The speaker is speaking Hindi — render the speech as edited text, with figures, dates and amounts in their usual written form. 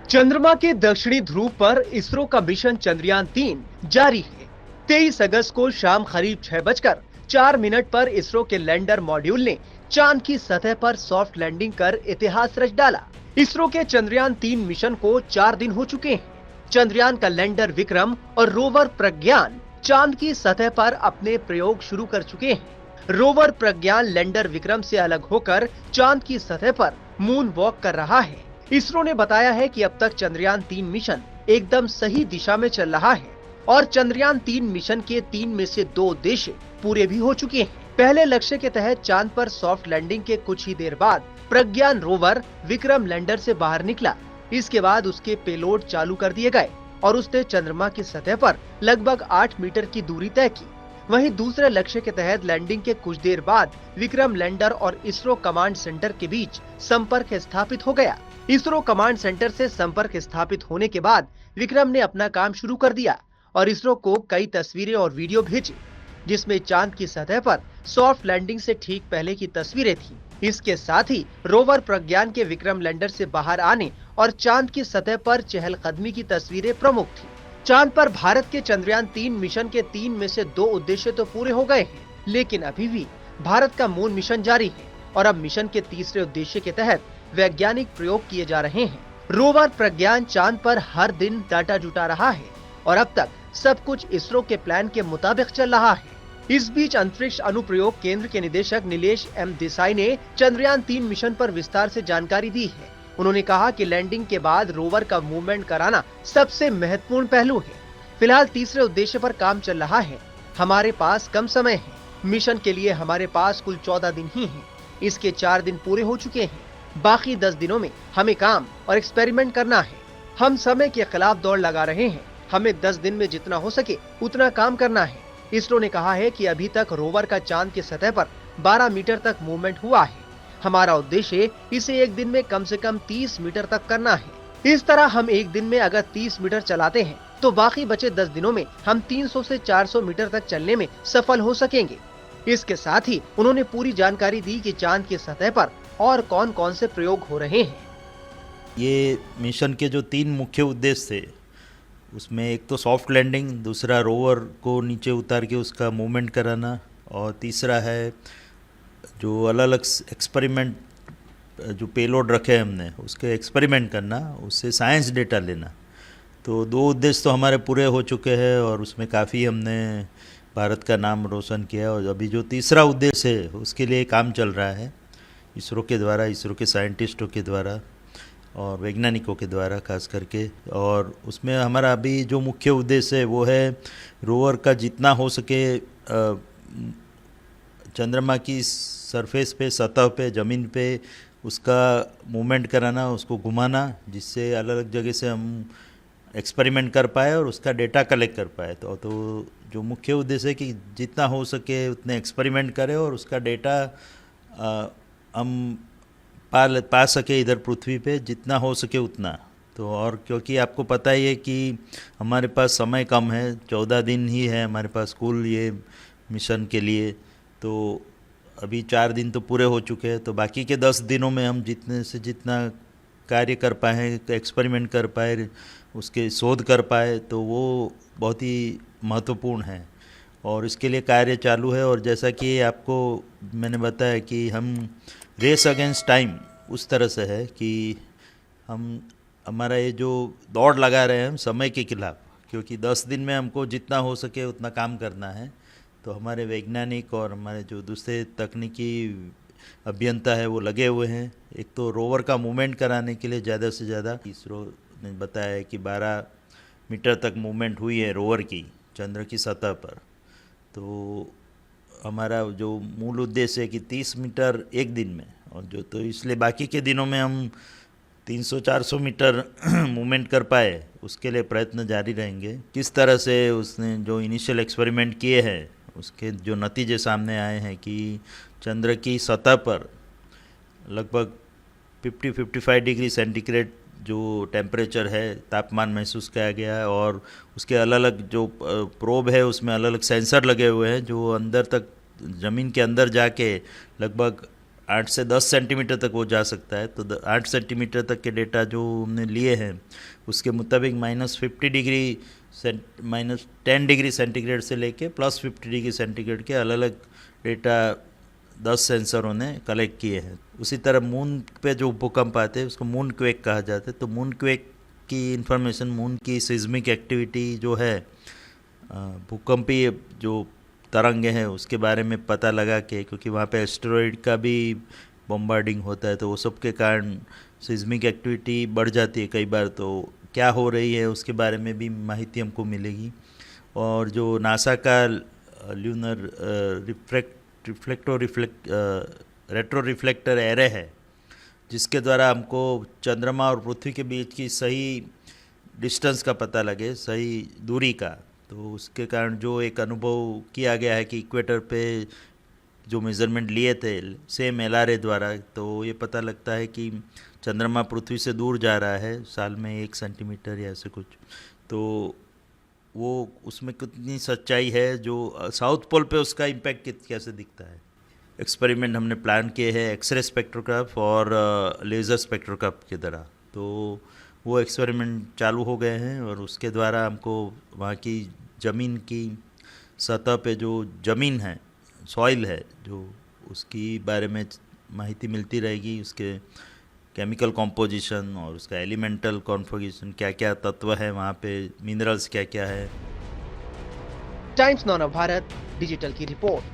चंद्रमा के दक्षिणी ध्रुव पर इसरो का मिशन चंद्रयान-3 जारी है। 23 अगस्त को शाम करीब 6:04 पर इसरो के लैंडर मॉड्यूल ने चांद की सतह पर सॉफ्ट लैंडिंग कर इतिहास रच डाला। इसरो के चंद्रयान-3 मिशन को 4 दिन हो चुके हैं। चंद्रयान का लैंडर विक्रम और रोवर प्रज्ञान चांद की सतह पर अपने प्रयोग शुरू कर चुके हैं। रोवर प्रज्ञान लैंडर विक्रम से अलग होकर चांद की सतह पर मून वॉक कर रहा है। इसरो ने बताया है कि अब तक चंद्रयान-3 मिशन एकदम सही दिशा में चल रहा है और चंद्रयान-3 मिशन के 3 में से 2 उद्देश्य पूरे भी हो चुके हैं। पहले लक्ष्य के तहत चांद पर सॉफ्ट लैंडिंग के कुछ ही देर बाद प्रज्ञान रोवर विक्रम लैंडर से बाहर निकला। इसके बाद उसके पेलोड चालू कर दिए गए और उसने चंद्रमा की सतह पर लगभग 8 मीटर की दूरी तय की। वहीं दूसरे लक्ष्य के तहत लैंडिंग के कुछ देर बाद विक्रम लैंडर और इसरो कमांड सेंटर के बीच संपर्क स्थापित हो गया। इसरो कमांड सेंटर से संपर्क स्थापित होने के बाद विक्रम ने अपना काम शुरू कर दिया और इसरो को कई तस्वीरें और वीडियो भेजे, जिसमें चांद की सतह पर सॉफ्ट लैंडिंग से ठीक पहले की तस्वीरें थीं। इसके साथ ही रोवर प्रज्ञान के विक्रम लैंडर से बाहर आने और चांद की सतह पर चहलकदमी की तस्वीरें प्रमुख थी। चांद पर भारत के चंद्रयान-3 मिशन के 3 में से 2 उद्देश्य तो पूरे हो गए हैं, लेकिन अभी भी भारत का मून मिशन जारी है और अब मिशन के तीसरे उद्देश्य के तहत वैज्ञानिक प्रयोग किए जा रहे हैं। रोवर प्रज्ञान चांद पर हर दिन डाटा जुटा रहा है और अब तक सब कुछ इसरो के प्लान के मुताबिक चल रहा है। इस बीच अंतरिक्ष अनुप्रयोग केंद्र के निदेशक नीलेश एम देसाई ने चंद्रयान-3 मिशन पर विस्तार से जानकारी दी है। उन्होंने कहा कि लैंडिंग के बाद रोवर का मूवमेंट कराना सबसे महत्वपूर्ण पहलू है। फिलहाल तीसरे उद्देश्य पर काम चल रहा है। हमारे पास कम समय है। मिशन के लिए हमारे पास कुल 14 दिन ही हैं। इसके 4 दिन पूरे हो चुके हैं। बाकी 10 दिनों में हमें काम और एक्सपेरिमेंट करना है। हम समय के खिलाफ दौड़ लगा रहे हैं। हमें 10 दिन में जितना हो सके उतना काम करना है। इसरो ने कहा है कि अभी तक रोवर का चांद की सतह पर 12 मीटर तक मूवमेंट हुआ है। हमारा उद्देश्य इसे एक दिन में कम से कम 30 मीटर तक करना है। इस तरह हम एक दिन में अगर 30 मीटर चलाते हैं तो बाकी बचे 10 दिनों में हम 300 से 400 मीटर तक चलने में सफल हो सकेंगे। इसके साथ ही उन्होंने पूरी जानकारी दी कि चांद की सतह पर और कौन कौन से प्रयोग हो रहे हैं। ये मिशन के जो 3 मुख्य उद्देश्य थे, उसमें एक तो सॉफ्ट लैंडिंग, दूसरा रोवर को नीचे उतार के उसका मूवमेंट कराना, और तीसरा है जो अलग अलग एक्सपेरिमेंट जो पेलोड रखे हमने उसके एक्सपेरिमेंट करना, उससे साइंस डेटा लेना। तो 2 उद्देश्य तो हमारे पूरे हो चुके हैं और उसमें काफ़ी हमने भारत का नाम रोशन किया। और अभी जो तीसरा उद्देश्य है उसके लिए काम चल रहा है इसरो के द्वारा, इसरो के साइंटिस्टों के द्वारा और वैज्ञानिकों के द्वारा खास करके। और उसमें हमारा अभी जो मुख्य उद्देश्य है वो है रोवर का जितना हो सके चंद्रमा की सरफेस पे, सतह पे, ज़मीन पे उसका मूवमेंट कराना, उसको घुमाना, जिससे अलग अलग जगह से हम एक्सपेरिमेंट कर पाए और उसका डेटा कलेक्ट कर पाए। तो जो मुख्य उद्देश्य है कि जितना हो सके उतने एक्सपेरिमेंट करें और उसका डेटा हम पा सके इधर पृथ्वी पे, जितना हो सके उतना। तो और क्योंकि आपको पता ही है कि हमारे पास समय कम है, 14 दिन ही है हमारे पास कुल ये मिशन के लिए। तो अभी 4 दिन तो पूरे हो चुके हैं, तो बाकी के 10 दिनों में हम जितने से जितना कार्य कर पाए, एक्सपेरिमेंट कर पाए, उसके शोध कर पाए, तो वो बहुत ही महत्वपूर्ण है और इसके लिए कार्य चालू है। और जैसा कि आपको मैंने बताया कि हम रेस अगेंस्ट टाइम उस तरह से है कि हमारा ये जो दौड़ लगा रहे हैं हम समय के खिलाफ, क्योंकि 10 दिन में हमको जितना हो सके उतना काम करना है। तो हमारे वैज्ञानिक और हमारे जो दूसरे तकनीकी अभियंता है वो लगे हुए हैं। एक तो रोवर का मूवमेंट कराने के लिए ज़्यादा से ज़्यादा, इसरो ने बताया है कि 12 मीटर तक मूवमेंट हुई है रोवर की चंद्र की सतह पर। तो हमारा जो मूल उद्देश्य है कि 30 मीटर एक दिन में, और जो तो इसलिए बाकी के दिनों में हम 300-400 मीटर मूवमेंट कर पाए, उसके लिए प्रयत्न जारी रहेंगे। किस तरह से उसने जो इनिशियल एक्सपेरिमेंट किए हैं उसके जो नतीजे सामने आए हैं कि चंद्र की सतह पर लगभग 50-55 डिग्री सेंटीग्रेड जो टेम्परेचर है, तापमान महसूस किया गया है। और उसके अलग अलग जो प्रोब है उसमें अलग अलग सेंसर लगे हुए हैं जो अंदर तक ज़मीन के अंदर जाके लगभग 8 से 10 सेंटीमीटर तक वो जा सकता है। तो 8 सेंटीमीटर तक के डेटा जो हमने लिए हैं उसके मुताबिक -50 डिग्री -10 डिग्री सेंटीग्रेड से लेके +50 डिग्री सेंटीग्रेड के अलग अलग डेटा 10 सेंसरों ने कलेक्ट किए हैं। उसी तरह मून पे जो भूकंप आते हैं उसको मून क्वेक कहा जाता है। तो मून क्वेक की इंफॉर्मेशन, मून की सिस्मिक एक्टिविटी जो है, भूकंपीय जो तरंगे हैं उसके बारे में पता लगा के, क्योंकि वहाँ पे एस्टेरॉइड का भी बम्बार्डिंग होता है तो वो सब के कारण सिस्मिक एक्टिविटी बढ़ जाती है कई बार। तो क्या हो रही है उसके बारे में भी माहिती हमको मिलेगी। और जो नासा का ल्यूनर रेट्रो रिफ्लेक्टर एरे है, जिसके द्वारा हमको चंद्रमा और पृथ्वी के बीच की सही डिस्टेंस का पता लगे, सही दूरी का, तो उसके कारण जो एक अनुभव किया गया है कि इक्वेटर पे जो मेज़रमेंट लिए थे सेम LRA द्वारा, तो ये पता लगता है कि चंद्रमा पृथ्वी से दूर जा रहा है साल में 1 सेंटीमीटर या ऐसे कुछ। तो वो उसमें कितनी सच्चाई है, जो साउथ पोल पे उसका इम्पैक्ट कैसे दिखता है। एक्सपेरिमेंट हमने प्लान किए हैं एक्सरे स्पेक्ट्रोग्राफ और लेज़र स्पेक्ट्रोग्राफ की तरह। तो वो एक्सपेरिमेंट चालू हो गए हैं और उसके द्वारा हमको वहाँ की ज़मीन की सतह पे जो ज़मीन है, सॉइल है, जो उसकी बारे में माहिती मिलती रहेगी, उसके केमिकल कॉम्पोजिशन और उसका एलिमेंटल कॉन्फ़िगरेशन, क्या क्या तत्व है वहाँ पे, मिनरल्स क्या क्या है। टाइम्स 9 भारत डिजिटल की रिपोर्ट।